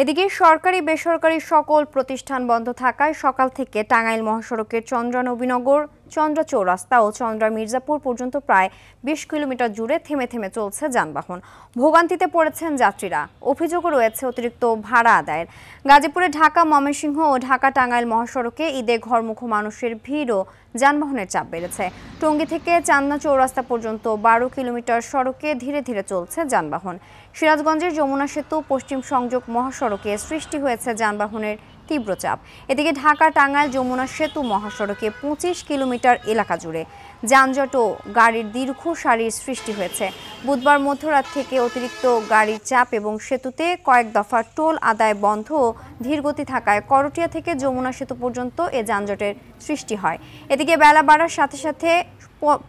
এদিকে সরকারি বেসরকারি সকল প্রতিষ্ঠান বন্ধ থাকায় সকাল থেকে টাঙ্গাইল মহাসড়কের চন্দ্রা নবীনগর, চন্দ্রা চৌরাস্তা ও চন্দ্রা মির্জাপুর পর্যন্ত প্রায় ২০ কিলোমিটার জুড়ে থেমে থেমে চলছে যানবাহন। ভোগান্তিতে পড়েছেন যাত্রীরা। অভিযোগও রয়েছে অতিরিক্ত ভাড়া আদায়ের। গাজীপুরে ঢাকা ময়মনসিংহ ও ঢাকা টাঙ্গাইল মহাসড়কে ঈদে ঘরমুখ মানুষের ভিড় ও যানবাহনের চাপ বেড়েছে। টঙ্গী থেকে চান্দনা চৌরাস্তা পর্যন্ত ১২ কিলোমিটার সড়কে ধীরে ধীরে চলছে যানবাহন। সিরাজগঞ্জের যমুনা সেতু পশ্চিম সংযোগ মহাসড়কে সৃষ্টি হয়েছে যানবাহনের তীব্র চাপ। এদিকে ঢাকা টাঙ্গাইল যমুনা সেতু মহাসড়কে ২৫ কিলোমিটার এলাকা জুড়ে যানজট ও গাড়ির দীর্ঘ সারির সৃষ্টি হয়েছে। বুধবার মধ্যরাত থেকে অতিরিক্ত গাড়ির চাপ এবং সেতুতে কয়েক দফা টোল আদায় বন্ধ ও ধীরগতি থাকায় করটিয়া থেকে যমুনা সেতু পর্যন্ত এ যানজটের সৃষ্টি হয়। এদিকে বেলা বাড়ার সাথে সাথে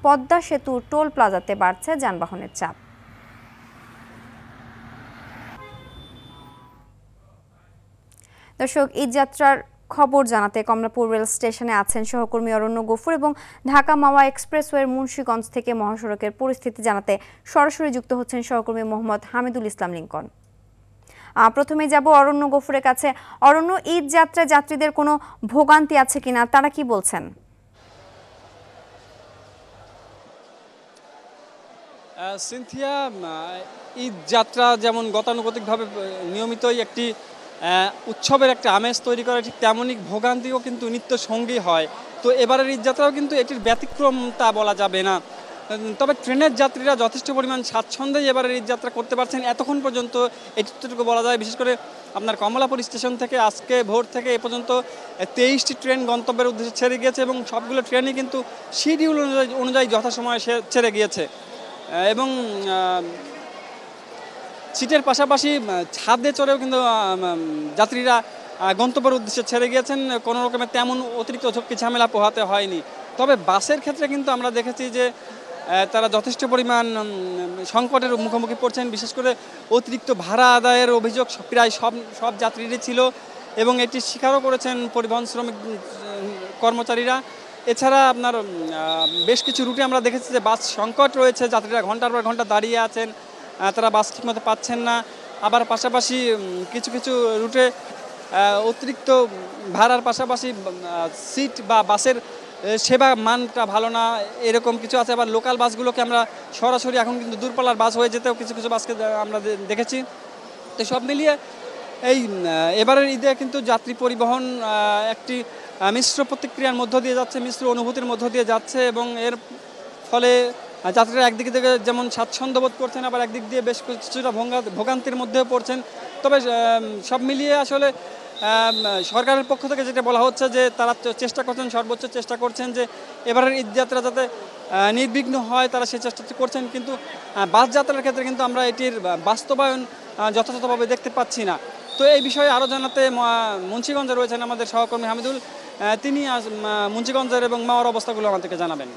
পদ্মা সেতুর টোল প্লাজাতে বাড়ছে যানবাহনের চাপ। দর্শক, ঈদ যাত্রার খবর জানাতে কমলাপুর রেল স্টেশনে আছেন সহকর্মী অরণ্য গফুর এবং ঢাকা মাওয়া এক্সপ্রেসওয়ের মুন্সিগঞ্জ থেকে মহাসড়কের পরিস্থিতি জানাতে সরাসরি যুক্ত হচ্ছেন সহকর্মী মোহাম্মদ হামিদুল ইসলাম লিঙ্কন। প্রথমে যাব অরণ্য গফুরের কাছে। অরণ্য, ঈদ যাত্রায় যাত্রীদের কোনো ভোগান্তি আছে কিনা, তারা কি বলছেন? সিনথিয়া, ঈদ যাত্রা যেমন গতানুগতিকভাবে নিয়মিতই একটি উৎসবের একটা আমেজ তৈরি করে, ঠিক তেমনই ভোগান্তিও কিন্তু নিত্য সঙ্গী হয়। তো এবারের ঈদ যাত্রাও কিন্তু এটির ব্যতিক্রম তা বলা যাবে না। তবে ট্রেনের যাত্রীরা যথেষ্ট পরিমাণ স্বাচ্ছন্দ্যেই এবারের ঈদ যাত্রা করতে পারছেন এতক্ষণ পর্যন্ত, এটুকু বলা যায়। বিশেষ করে আপনার কমলাপুর স্টেশন থেকে আজকে ভোর থেকে এ পর্যন্ত ২৩টি ট্রেন গন্তব্যের উদ্দেশ্যে ছেড়ে গিয়েছে এবং সবগুলো ট্রেনই কিন্তু শিডিউল অনুযায়ী যথাসময়ে ছেড়ে গিয়েছে। এবং সিটের পাশাপাশি ছাদে চড়েও কিন্তু যাত্রীরা গন্তব্যের উদ্দেশ্যে ছেড়ে গিয়েছেন। কোনো রকমের তেমন অতিরিক্ত ঝক্কি ঝামেলা পোহাতে হয়নি। তবে বাসের ক্ষেত্রে কিন্তু আমরা দেখেছি যে তারা যথেষ্ট পরিমাণ সংকটের মুখোমুখি পড়ছেন। বিশেষ করে অতিরিক্ত ভাড়া আদায়ের অভিযোগ প্রায় সব যাত্রীরই ছিল এবং এটি স্বীকারও করেছেন পরিবহন শ্রমিক কর্মচারীরা। এছাড়া আপনার বেশ কিছু রুটে আমরা দেখেছি যে বাস সংকট রয়েছে, যাত্রীরা ঘন্টার পর ঘন্টা দাঁড়িয়ে আছেন, তারা বাস ঠিকমতো পাচ্ছেন না। আবার পাশাপাশি কিছু কিছু রুটে অতিরিক্ত ভাড়ার পাশাপাশি সিট বা বাসের সেবা মানটা ভালো না, এরকম কিছু আছে। আবার লোকাল বাসগুলোকে আমরা সরাসরি এখন কিন্তু দূরপাল্লার বাস হয়ে যেতেও কিছু কিছু বাসকে আমরা দেখেছি। তো সব মিলিয়ে এই এবারের ঈদে কিন্তু যাত্রী পরিবহন একটি মিশ্র প্রতিক্রিয়ার মধ্য দিয়ে যাচ্ছে, মিশ্র অনুভূতির মধ্য দিয়ে যাচ্ছে এবং এর ফলে যাত্রীরা একদিক থেকে যেমন স্বাচ্ছন্দ্য বোধ করছেন, আবার একদিক দিয়ে বেশ কিছুটা ভোগান্তির মধ্যেও পড়ছেন। তবে সব মিলিয়ে আসলে সরকারের পক্ষ থেকে যেটা বলা হচ্ছে যে তারা চেষ্টা করছেন, সর্বোচ্চ চেষ্টা করছেন যে এবারের ঈদ যাত্রা যাতে নির্বিঘ্ন হয়, তারা সেই চেষ্টা করছেন। কিন্তু বাস যাত্রার ক্ষেত্রে কিন্তু আমরা এটির বাস্তবায়ন যথাযথভাবে দেখতে পাচ্ছি না। তো এই বিষয়ে আরও জানাতে মুন্সিগঞ্জে রয়েছেন আমাদের সহকর্মী হামিদুল, তিনি মুন্সিগঞ্জের এবং মাওয়ার অবস্থাগুলো আমাদেরকে জানাবেন।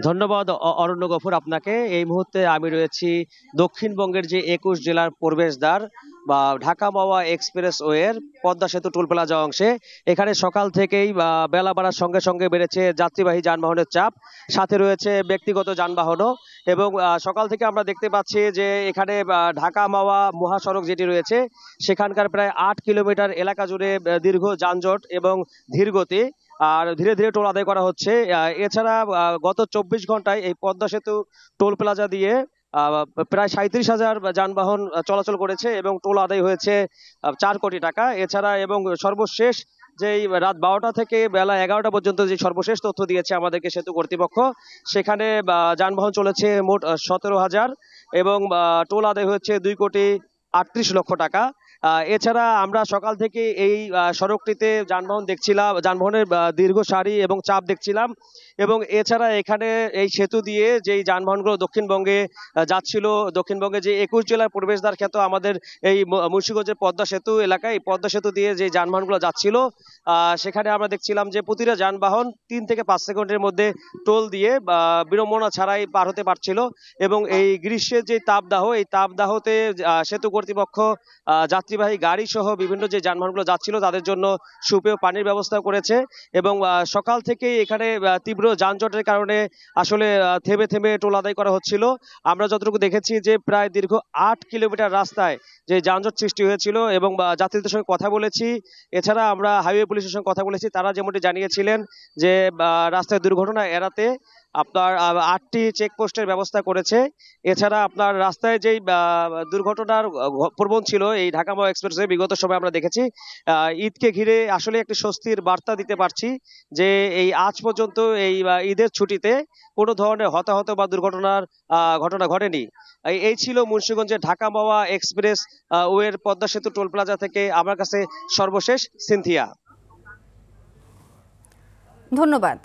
ধন্যবাদ অরণ্য গফুর আপনাকে। এই মুহূর্তে আমি রয়েছি দক্ষিণবঙ্গের যে ২১ জেলার প্রবেশদ্বার বা ঢাকা মাওয়া এক্সপ্রেসওয়ের পদ্মা সেতু টোল প্লাজা অংশে। এখানে সকাল থেকেই বেলা বাড়ার সঙ্গে সঙ্গে বেড়েছে যাত্রীবাহী যানবাহনের চাপ, সাথে রয়েছে ব্যক্তিগত যানবাহনও। এবং সকাল থেকে আমরা দেখতে পাচ্ছি যে এখানে ঢাকা মাওয়া মহাসড়ক যেটি রয়েছে সেখানকার প্রায় ৮ কিলোমিটার এলাকা জুড়ে দীর্ঘ যানজট এবং ধীরগতি, আর ধীরে ধীরে টোল আদায় করা হচ্ছে। এছাড়া গত ২৪ ঘন্টায় এই পদ্মা সেতু টোল প্লাজা দিয়ে প্রায় ৩৭,০০০ যানবাহন চলাচল করেছে এবং টোল আদায় হয়েছে ৪ কোটি টাকা। এছাড়া এবং সর্বশেষ যেই রাত ১২টা থেকে বেলা ১১টা পর্যন্ত যে সর্বশেষ তথ্য দিয়েছে আমাদেরকে সেতু কর্তৃপক্ষ, সেখানে যানবাহন চলেছে মোট ১৭,০০০ এবং টোল আদায় হচ্ছে ২,৩৮,০০,০০০ টাকা। এছাড়া আমরা সকাল থেকে এই সড়কটিতে যানবাহনের দীর্ঘ সারি এবং চাপ দেখছিলাম। এবং এছাড়া এখানে এই সেতু দিয়ে যেই যানবাহনগুলো দক্ষিণবঙ্গে যাচ্ছিল, দক্ষিণবঙ্গে যে ২১ জেলার প্রবেশদ্বার খ্যাত আমাদের এই মুন্সিগঞ্জের পদ্মা সেতু এলাকায়, এই পদ্মা সেতু দিয়ে যে যানবাহনগুলো যাচ্ছিল সেখানে আমরা দেখছিলাম যে প্রতিটা যানবাহন ৩ থেকে ৫ সেকেন্ডের মধ্যে টোল দিয়ে বিড়ম্বনা ছাড়াই পার হতে পারছিল। এবং এই গ্রীষ্মের যে তাপদাহ, এই তাপদাহতে সেতু কর্তৃপক্ষ যাত্রী যাত্রীবাহী গাড়ি সহ বিভিন্ন যে যানবাহনগুলো যাচ্ছিল তাদের জন্য সুপেয় পানির ব্যবস্থা করেছে এবং সকাল থেকেই এখানে তীব্র যানজটের কারণে আসলে থেমে থেমে টোল আদায় করা হচ্ছিল। আমরা যতটুকু দেখেছি যে প্রায় দীর্ঘ 8 কিলোমিটার রাস্তায় যে যানজট সৃষ্টি হয়েছিল এবং যাত্রীদের সঙ্গে কথা বলেছি। এছাড়া আমরা হাইওয়ে পুলিশের সঙ্গে কথা বলেছি, তারা যেমনটি জানিয়েছিলেন যে রাস্তায় দুর্ঘটনা এড়াতে আপনার 8টি চেকপোস্টের ব্যবস্থা করেছে। এছাড়া আপনার রাস্তায় যেই দুর্ঘটনার প্রবণ ছিল এই ঢাকা মাওয়া এক্সপ্রেসওয়ে, বিগত সময় আমরা দেখেছি ঈদকে ঘিরে আসলে একটি স্বস্তির বার্তা দিতে পারছি যে এই আজ পর্যন্ত এই ঈদের ছুটিতে কোনো ধরনের হতাহত বা দুর্ঘটনার ঘটনা ঘটেনি। এই ছিল মুন্সিগঞ্জের ঢাকা মাওয়া এক্সপ্রেস ওয়ের পদ্মা সেতু টোল প্লাজা থেকে আমার কাছে সর্বশেষ সিনথিয়া। ধন্যবাদ।